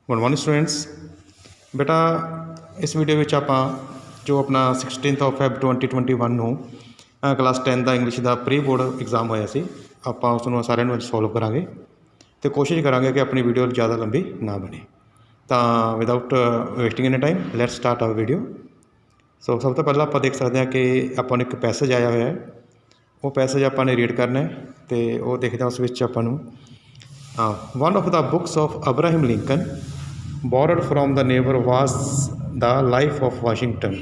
Good morning students. बेटा इस video में आप जो अपना 16 ऑफ Feb 2021 ਨੂੰ क्लास 10 का इंग्लिश का प्री बोर्ड एग्जाम होया सी आप उसनों सारे सॉल्व करांगे तो कोशिश करांगे कि अपनी वीडियो ज़्यादा लंबी ना बने। तो without wasting any time let's start our video. So सब तो पहला आप देख सकते हैं कि अपन एक पैसेज आया हुआ है, वो पैसेज आपने रीड करना है तो वो देखते हैं उस अपन one of the books of Abraham Lincoln borrowed from the neighbor was the life of Washington.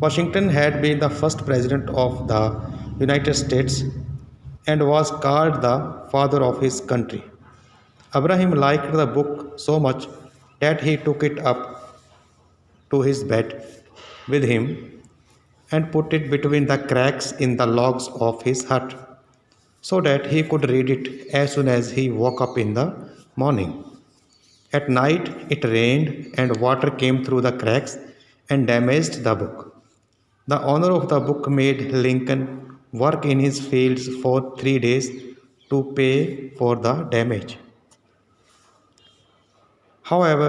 Washington had been the first president of the United States and was called the father of his country. Abraham liked the book so much that he took it up to his bed with him and put it between the cracks in the logs of his hut so that he could read it as soon as he woke up in the morning. At night it rained and water came through the cracks and damaged the book. The owner of the book made Lincoln work in his fields for 3 days to pay for the damage. However,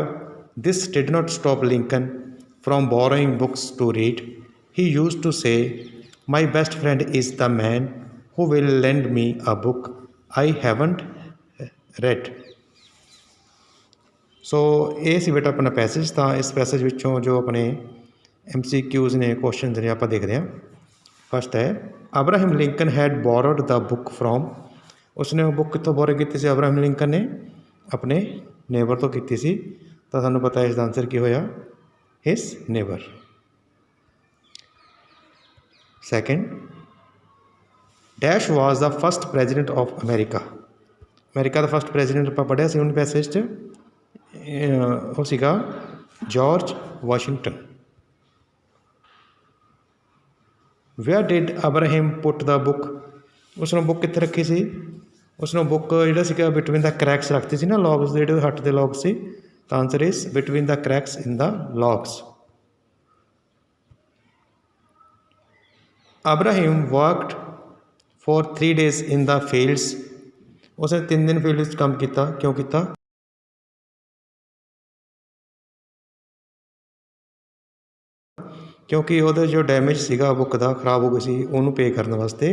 this did not stop Lincoln from borrowing books to read. He used to say, "My best friend is the man who will lend me a book I haven't read." सो ये सी बेटा अपना passage था। इस passage विचों जो अपने MCQs ने question ने आप देखते हैं। फर्स्ट है Abraham Lincoln had borrowed the book from, उसने वो बुक कितों बोरो की सी अब्राहम लिंकन ने अपने नेबर तो की सी। तो सानू पता है इसका आंसर की होया his neighbour. Second dash was the first president of America. America का फस्ट प्रेजिडेंट आप पढ़िया उन पैसेज वो सीगा George Washington. Where did Abraham put the book, उसने बुक कितने रखी सी, उसने बुक जो बिटवीन द क्रैक्स रखती सी ना लॉग्स जो हट के लॉग्स सी। तो answer is between the cracks in the logs. Abraham worked for 3 days in the fields, उसने 3 दिन फील्ड काम किया। क्यों किया? क्योंकि वो जो डैमेज सीगा बुक का खराब हो गई सी उन्होंने पे करने वास्ते।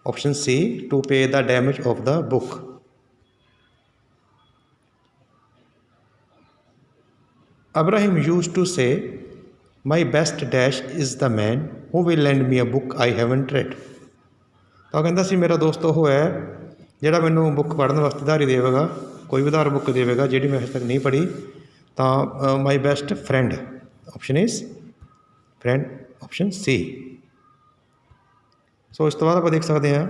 Option C to pay the damage of the book. Abraham use to say my best dash is the man who will lend me a book I haven't read. तो कहता सी मेरा दोस्त वो है जोड़ा मैनू बुक पढ़ने वास्ते उधारी देगा, कोई भी उधार बुक देगा जी मैं अजे तक नहीं पढ़ी। तो my best friend option is friend option C. So इस तो बाद आप देख सकते हैं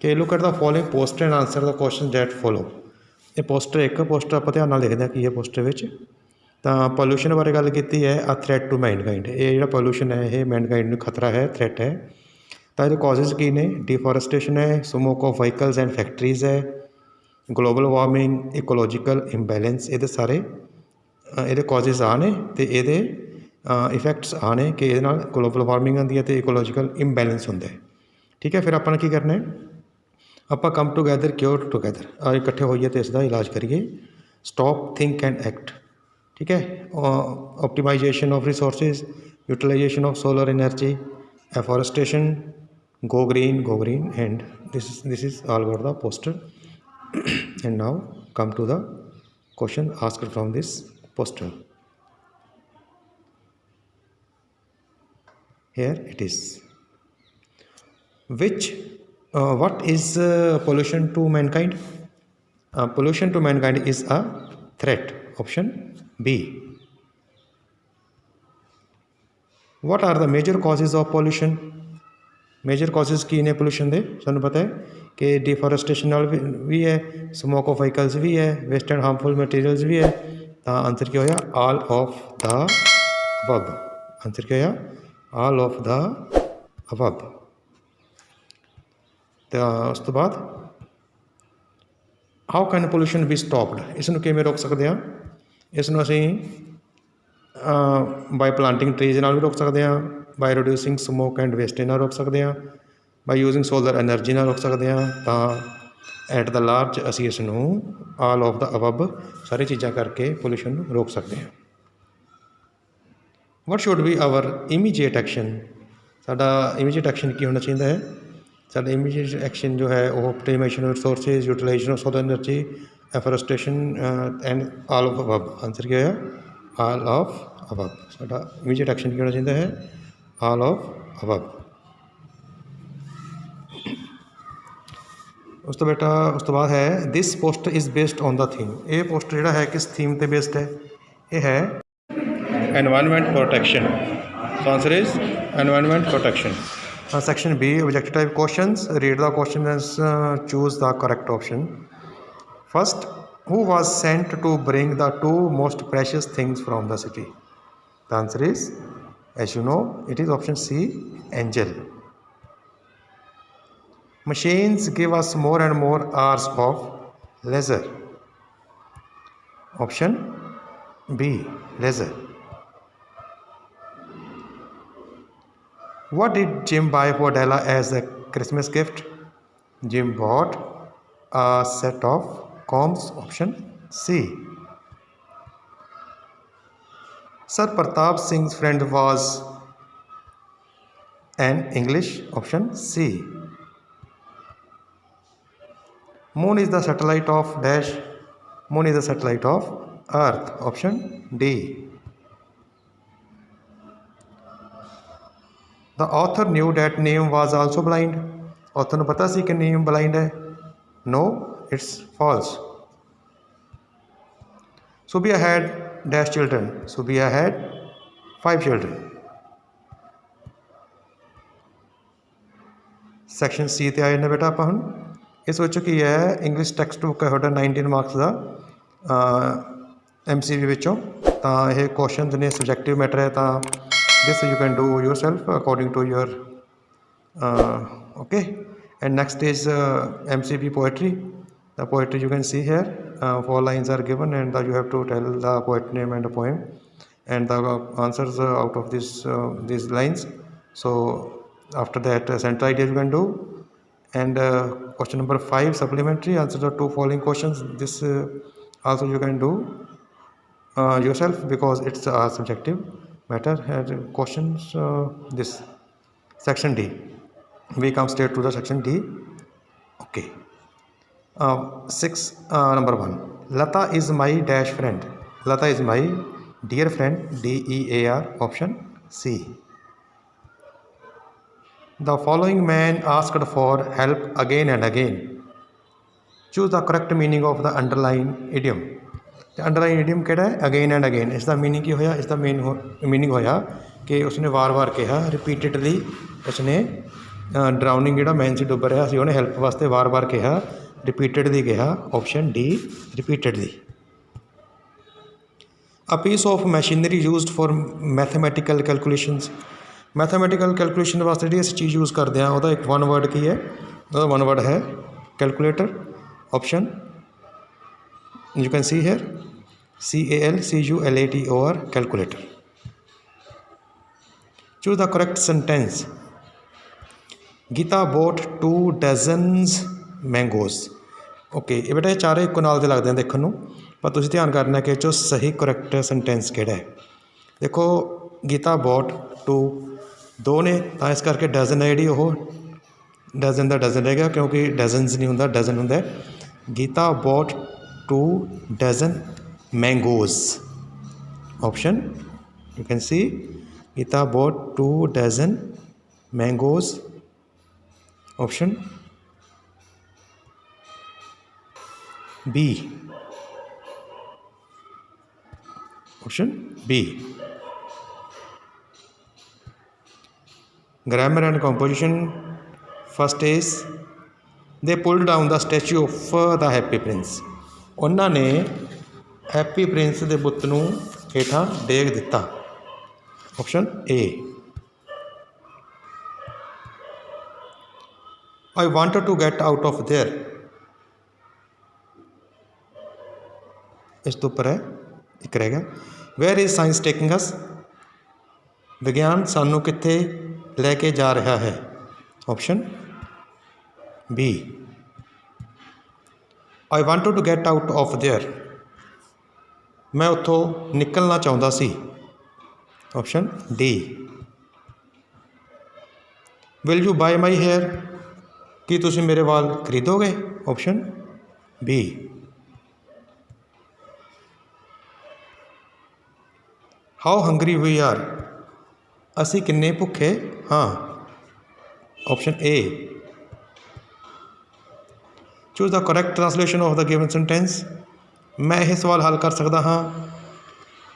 कि look at the following poster and answer the question that follow. ये पोस्टर एक पोस्टर आप ध्यान नाल देखते हैं कि ये पोस्टर विच तो पोल्यूशन बारे गल की है अ थ्रैट टू मैनकाइंड। ये जो पोल्यूशन है ये मैनकाइंड में खतरा है, थ्रैट है। तो ये कॉजेज की ने डिफॉरेस्टेशन है, smoke of vehicles and factories है, ग्लोबल वार्मिंग, इकोलॉजिकल इंबैलेंस, ये सारे ये कॉजेज आ ने तो ये इफैक्ट्स आने कि ये ग्लोबल वार्मिंग आती है तो इकोलॉजिकल इंबैलेंस होंगे। ठीक है, फिर अपन की करना है आप कम टूगैदर क्योर टूगैदर इकट्ठे होइए तो इसका इलाज करिए। Stop think and act. ठीक है, optimisation of resources, utilisation of solar energy, afforestation, go green and this is all about the poster. And now come to the question asked from this poster. Here it is. What is pollution to mankind? Pollution to mankind is a threat. Option B. What are the major causes of pollution? Major causes की ने pollution दे सानू पता है कि deforestation भी है, smoke of vehicles भी है, वेस्ट एंड हार्मफुल मटेरियल्स भी है। तो आंसर क्या होया all of the above. Answer क्या होया ऑल ऑफ द अबव। तो उस तो बाद how can pollution be stopped, इसनों किवें रोक सकते हैं? इसनों असीं बाय प्लांटिंग ट्रीज नाल भी रोक सकते हैं, by reducing smoke and wastage नाल रोक सकते हैं, बाय यूजिंग सोलर एनर्जी नाल रोक सकते हैं। तो ਐਟ ਦ ਲਾਰਜ ਅਸੀਂ ਇਸ ਨੂੰ ਆਲ ਆਫ ਦ ਅਬਵ ਸਾਰੀ ਚੀਜ਼ਾਂ ਕਰਕੇ ਪੋਲਿਊਸ਼ਨ ਨੂੰ ਰੋਕ ਸਕਦੇ ਹਾਂ। What should be our immediate action, ਸਾਡਾ ਇਮੀਡੀਏਟ ਐਕਸ਼ਨ ਕੀ ਹੋਣਾ ਚਾਹੀਦਾ ਹੈ? ਸਾਡਾ ਇਮੀਡੀਏਟ ਐਕਸ਼ਨ ਜੋ ਹੈ ਉਹ optimization of resources, utilization of solar energy, afforestation and all of above. Answer ਕੀ ਹੋਇਆ? All of above. ਸਾਡਾ ਇਮੀਡੀਏਟ ਐਕਸ਼ਨ ਕੀ ਹੋਣਾ ਚਾਹੀਦਾ ਹੈ? All of above. ਉਸ ਤੋਂ ਬਾਅਦ ਹੈ this post is based on the theme. ਇਹ ਪੋਸਟ ਜਿਹੜਾ ਹੈ ਕਿਸ ਥੀਮ 'ਤੇ ਬੇਸਡ ਹੈ? ਇਹ ਹੈ environment protection. So answer is environment protection. Section B, objective type questions. Read the question and choose the correct option. First, who was sent to bring the two most precious things from the city? The answer is, as you know, it is option C, angel. Machines give us more and more hours of leisure. Option B, leisure. What did Jim buy for Della as a Christmas gift? Jim bought a set of combs. Option C. Sir Pratap Singh's friend was an English. Option C. Moon is the satellite of dash. Moon is the satellite of Earth. Option D. The author knew that Neem was also blind. Author ਨੂੰ ਪਤਾ ਸੀ ਕਿ Neem blind ਹੈ? No, it's false. Subia had dash children. Subia had 5 children. Section C ਤੇ ਆਏ ਨੇ ਬੇਟਾ ਆਪਾਂ ਹੁਣ। ਇਸ ਵਿੱਚ ਕੀ ਹੈ? ਇੰਗਲਿਸ਼ ਟੈਕਸਟ ਬੁੱਕ ਹੈ ਤੁਹਾਡਾ 19 ਮਾਰਕਸ ਦਾ MCV ਵਿੱਚੋਂ। ਤਾਂ ਇਹ ਕੁਐਸਚਨਸ ਨੇ ਸਬਜੈਕਟਿਵ ਮੈਟਰ ਹੈ, ਤਾਂ this you can do yourself according to your okay. And next is MCB poetry. The poetry you can see here, 4 lines are given and you have to tell the poet name and the poem and the answers out of these lines. So after that center idea you can do, and question number 5 supplementary, answer the 2 following questions. This also you can do yourself because it's a subjective matter. Had questions this section D. We come straight to the section D. Okay. 6 number 1. Lata is my dash friend. Lata is my dear friend. DEAR. Option C. The following man asked for help again and again. Choose the correct meaning of the underlined idiom. Underline idiom किहड़ा है? Again and again. इसका meaning की होया? इसका meaning होया कि उसने वार वार कहा, रिपीटेडली उसने ड्राउनिंग जिहड़ा मैन से डुब रहा सी उन्हें हैल्प वास्ते वार वार कहा, रिपीटेडली कहा। Option D, repeatedly. A piece of machinery used for mathematical calculations. Mathematical calculation वास्ते जी अस चीज़ यूज़ करते हैं वह एक वन वर्ड की है? वह वन वर्ड है calculator. Option you can see here CALCULATOR, calculator. Choose the correct sentence. Geeta bought 2 dozens mangoes. Okay, ये बेटा ये चारे एक नाल दे लगते हैं देखने नूं, पर तुसीं ध्यान करना कि जो सही करैक्ट सेंटेंस किहड़ा है। देखो गीता बॉट 2 2 ने, तो इस करके डजन है जी वो डजन का डजन रहेगा क्योंकि डजनस नहीं होंदा, डजन होंदा है। Geeta bought 2 dozen mangoes. Option you can see Geeta bought 2 dozen mangoes. Option B. Option B. Grammar and composition. First is they pulled down the statue of the Happy Prince. उन्होंने Happy Prince के बुत नूं हेठां डेग दिता। Option A. I wanted to get out of there. इस तो उपर है एक रह गया। Where is science taking us. विज्ञान सानू कित्थे लैके जा रहा है। Option B. I wanted to get out of there, मैं उत्थों निकलना चाहुंदा सी। Option D. Will you buy my hair, ਕੀ ਤੁਸੀਂ ਮੇਰੇ ਵਾਲ ਖਰੀਦੋਗੇ। Option B. How Hungary we are, ਅਸੀਂ ਕਿੰਨੇ ਭੁੱਖੇ ਹਾਂ। Option A. Choose the correct translation of the given sentence, ਮੈਂ ਇਹ ਸਵਾਲ ਹੱਲ ਕਰ ਸਕਦਾ ਹਾਂ।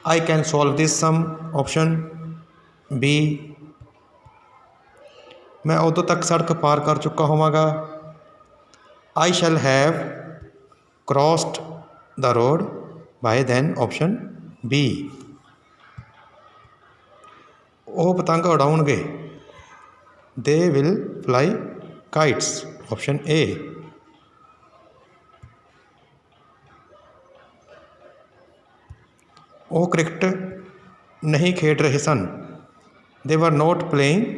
I can solve this sum. Option B. मैं उदों तक सड़क पार कर चुका होवांगा। I shall have crossed the road by then. Option B. वो पतंग उड़ाउणगे, they will fly kites. Option A. वो क्रिकेट नहीं खेड रहे सन, दे वर नॉट प्लेइंग।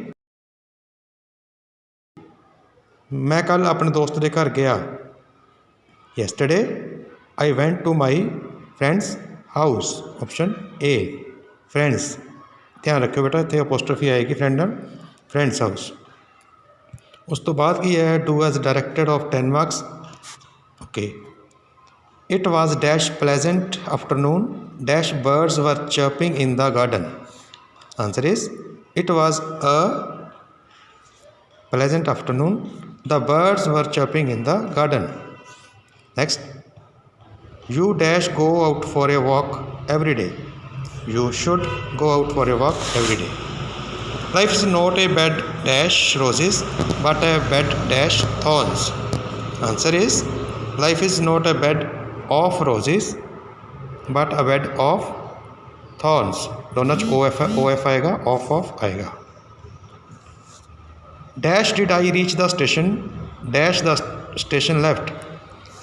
मैं कल अपने दोस्त के घर गया। Yesterday I went to my friend's house. Option A. Friends, ध्यान रखियो बेटा, इतने अपोस्ट्रोफी आएगी फ्रेंड नाल, फ्रेंड्स हाउस। उस तो बाद की है do as directed of 10 marks. Okay. It was dash pleasant afternoon, dash birds were chirping in the garden. Answer is it was a pleasant afternoon, the birds were chirping in the garden. Next, you dash go out for a walk every day. You should go out for a walk every day. Life is not a bed dash roses, but a bed dash thorns. Answer is life is not a bed of roses, but a bed of thorns. दोनों OF आएगा, of आएगा। Dash did I reach the station, dash the station left.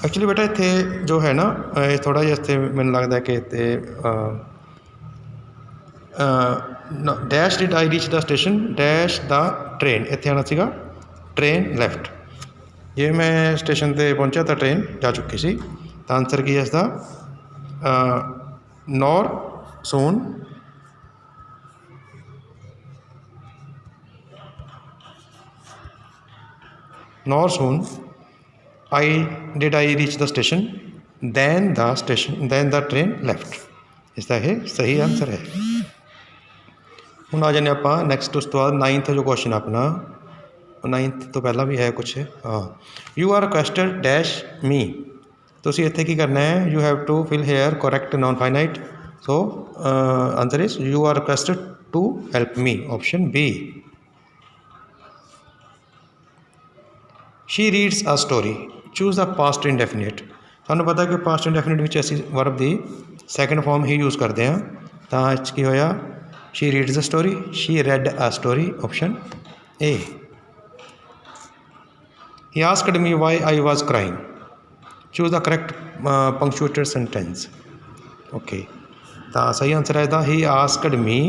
Actually बेटा इत्थे जो है ना, थोड़ा जिहा इत्थे मैनूं लगदा कि इत्थे dash did I reach the station, dash the train, इत्थे आना सीगा ट्रेन लैफ्ट। जे मैं स्टेशन ते पहुंचा तो ट्रेन जा चुकी सी, तो आंसर की है इसका no sooner. No sooner I did I reach the station, than the train left. इसका ये सही आंसर है। हूँ आ जाने आप नैक्सट, उस तो बाद 9th जो क्वेश्चन अपना, 9th तो पहला भी है कुछ। हाँ, you are requested dash me, तुसी इत्थे की करना है, you have to fill here correct non finite. So answer is you are requested to help me. Option B. She reads a story, choose the past indefinite. सानू पता कि past indefinite में असीं वर्ब की सैकेंड फॉर्म ही use करते हैं, तो इस की होया she reads a story, she read a story. Option A. He asked me why I was crying, choose the correct punctuated sentence. Okay, तो सही आंसर है ही आस्क्ड मी,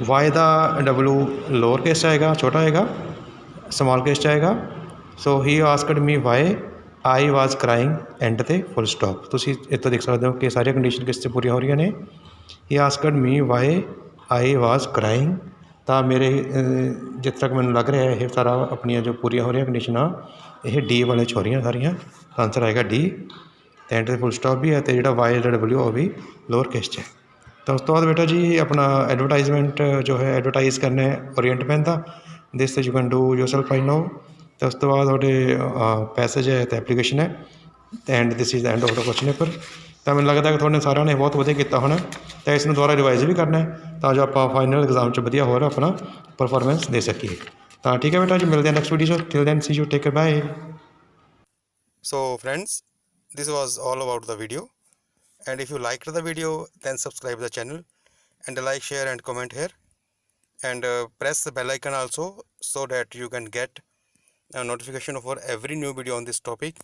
वाई दा डब्लू लोअर केस आएगा, छोटा आएगा, small case आएगा। So he asked me why I was crying, and ते full stop. तुसीं इत्थों देख सकते हो कि सारी कंडीशन किस से पूरी हो रही ने। He asked me why I was crying, तो मेरे जित तक मैंने लग रहा है ये सारा अपनिया जो पूरी हो रही कंडीशन ये डी वाले च हो रही सारिया। तो आंसर आएगा डी। एंड ते फुल स्टॉप भी है, तो जो वाई डब्ल्यू वो भी लोअर केस है। तो उस तो बाद बेटा जी अपना एडवरटाइजमेंट जो है एडवरटाइज करना है ओरिएंट पेन का, this you can do yourself I know. तो उस तो बाद थोड़े पैसेज है, तो एप्लीकेशन है, तो and this is the end of the question paper. तो मैंने लगता है कि थोड़े सारे ने बहुत वधिया किया होना, तो इसमें दोबारा रिवाइज भी करना है, तो जो आप फाइनल एग्जाम च वधिया होर अपना परफॉर्मेंस दे सकीए। तो ठीक है बेटा जी, मिलते हैं next video. Till then see you, take care, bye. So friends, this was all about the video, and if you like the video then subscribe the channel and like, share and comment here, and press the bell icon also, so that you can get a notification for every new video on this topic.